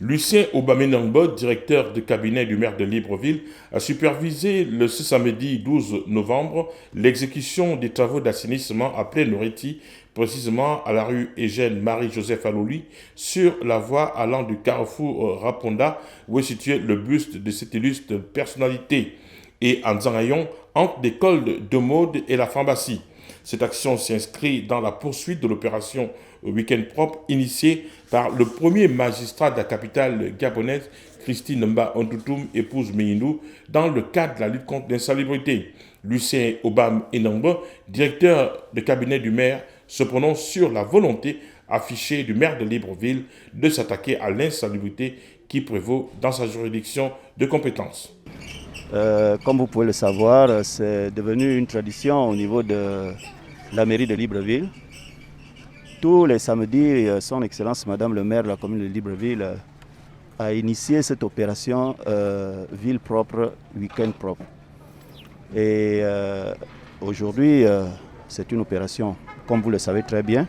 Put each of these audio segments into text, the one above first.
Lucien Obamenangbo, directeur de cabinet du maire de Libreville, a supervisé ce samedi 12 novembre l'exécution des travaux d'assainissement à Plein-Oriti, précisément à la rue Eugène Marie-Joseph Aloli, sur la voie allant du carrefour Raponda, où est situé le buste de cette illustre personnalité, et en Zangayon, entre l'école de mode et la pharmacie. Cette action s'inscrit dans la poursuite de l'opération Week-end propre initiée par le premier magistrat de la capitale gabonaise, Christine Mba Ontoutoum, épouse Meyindou, dans le cadre de la lutte contre l'insalubrité. Lucien Obam Enambo, directeur de cabinet du maire, se prononce sur la volonté affichée du maire de Libreville de s'attaquer à l'insalubrité qui prévaut dans sa juridiction de compétence. Comme vous pouvez le savoir, c'est devenu une tradition au niveau de la mairie de Libreville. Tous les samedis, son Excellence Madame le maire de la commune de Libreville a initié cette opération Ville propre, Week-end propre. Et aujourd'hui, c'est une opération, comme vous le savez très bien,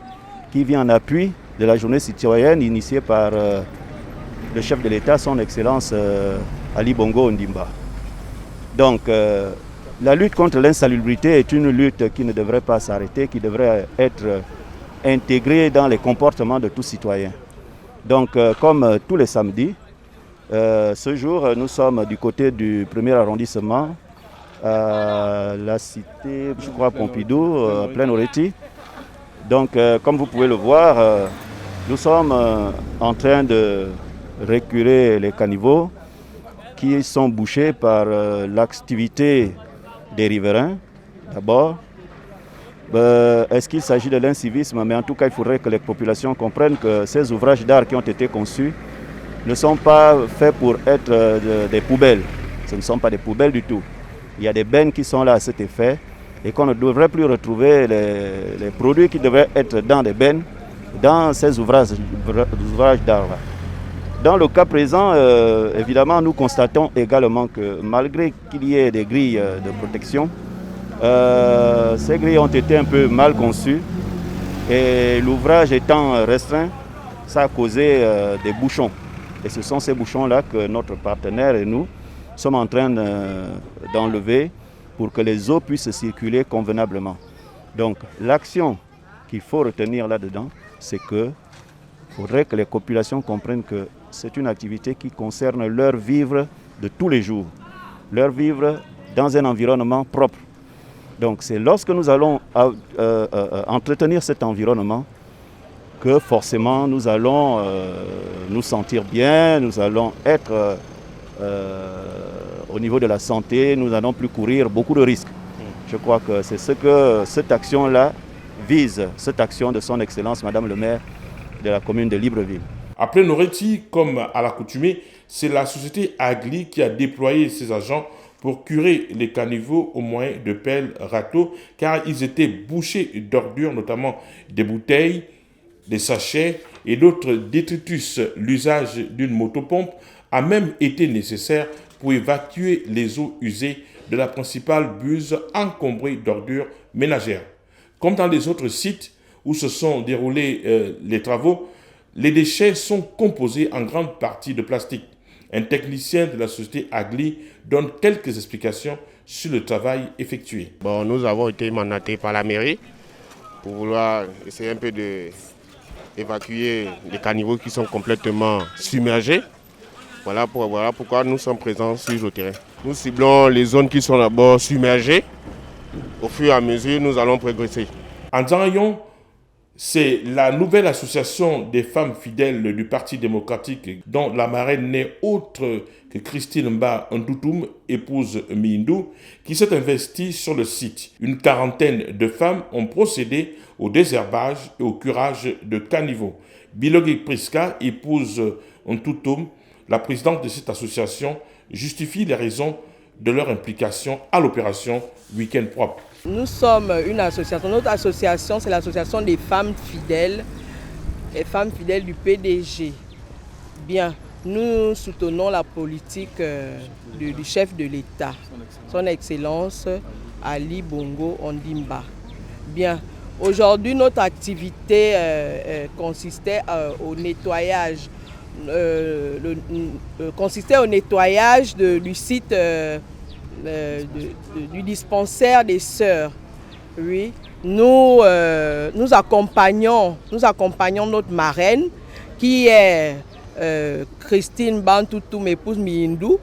qui vient en appui de la journée citoyenne initiée par le chef de l'État, son Excellence Ali Bongo Ondimba. Donc, la lutte contre l'insalubrité est une lutte qui ne devrait pas s'arrêter, qui devrait être intégrée dans les comportements de tout citoyen. Donc, comme tous les samedis, ce jour, nous sommes du côté du premier arrondissement, la cité, je crois, Pompidou, Plein-Oriti. Donc, comme vous pouvez le voir, nous sommes en train de récurer les caniveaux qui sont bouchés par l'activité des riverains, d'abord. Est-ce qu'il s'agit de l'incivisme? Mais en tout cas, il faudrait que les populations comprennent que ces ouvrages d'art qui ont été conçus ne sont pas faits pour être des poubelles. Ce ne sont pas des poubelles du tout. Il y a des bennes qui sont là à cet effet et qu'on ne devrait plus retrouver les produits qui devraient être dans des bennes dans ces ouvrages d'art-là. Dans le cas présent, évidemment, nous constatons également que malgré qu'il y ait des grilles de protection, ces grilles ont été un peu mal conçues et l'ouvrage étant restreint, ça a causé des bouchons. Et ce sont ces bouchons-là que notre partenaire et nous sommes en train d'enlever pour que les eaux puissent circuler convenablement. Donc l'action qu'il faut retenir là-dedans, c'est qu'il faudrait que les populations comprennent que c'est une activité qui concerne leur vivre de tous les jours, leur vivre dans un environnement propre. Donc c'est lorsque nous allons entretenir cet environnement que forcément nous allons nous sentir bien, nous allons être au niveau de la santé, nous n'allons plus courir beaucoup de risques. Je crois que c'est ce que cette action-là vise, cette action de son Excellence Madame le maire de la commune de Libreville. À Plein-Oriti, comme à l'accoutumée, c'est la société Agli qui a déployé ses agents pour curer les caniveaux au moyen de pelles râteaux, car ils étaient bouchés d'ordures, notamment des bouteilles, des sachets et d'autres détritus. L'usage d'une motopompe a même été nécessaire pour évacuer les eaux usées de la principale buse encombrée d'ordures ménagères. Comme dans les autres sites où se sont déroulés les travaux, les déchets sont composés en grande partie de plastique. Un technicien de la société Agli donne quelques explications sur le travail effectué. Nous avons été mandatés par la mairie pour vouloir essayer un peu d'évacuer les caniveaux qui sont complètement submergés. Voilà pourquoi nous sommes présents sur le terrain. Nous ciblons les zones qui sont d'abord submergées. Au fur et à mesure, nous allons progresser. En Zangayon, c'est la nouvelle association des femmes fidèles du Parti démocratique dont la marraine n'est autre que Christine Mba Ontoutoum, épouse Meyindou, qui s'est investie sur le site. Une quarantaine de femmes ont procédé au désherbage et au curage de caniveaux. Bilogi Priska, épouse Ontoutoum, la présidente de cette association, justifie les raisons de leur implication à l'opération Week-end propre. Nous sommes une association. Notre association, c'est l'association des femmes fidèles, les femmes fidèles du PDG. Bien, nous soutenons la politique du chef de l'État, son Excellence Ali Bongo Ondimba. Bien, aujourd'hui, notre activité consistait au nettoyage consistait au nettoyage du site du dispensaire des sœurs. Oui. Nous accompagnons notre marraine qui est Christine Bantoutou, épouse Miindou,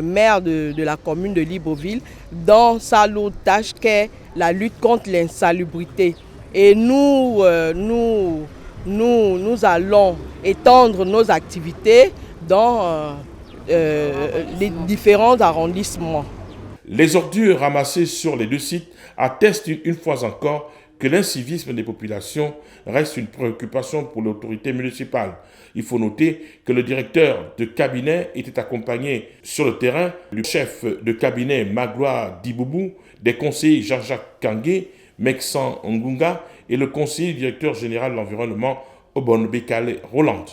maire de la commune de Libreville, dans sa lourde tâche qu'est la lutte contre l'insalubrité. Et nous allons étendre nos activités dans les différents arrondissements. Les ordures ramassées sur les deux sites attestent une fois encore que l'incivisme des populations reste une préoccupation pour l'autorité municipale. Il faut noter que le directeur de cabinet était accompagné sur le terrain du chef de cabinet Magloire Diboubou, des conseillers Jean-Jacques Kangué, Meksan Ngunga et le conseiller directeur général de l'environnement Obon Bekale Roland.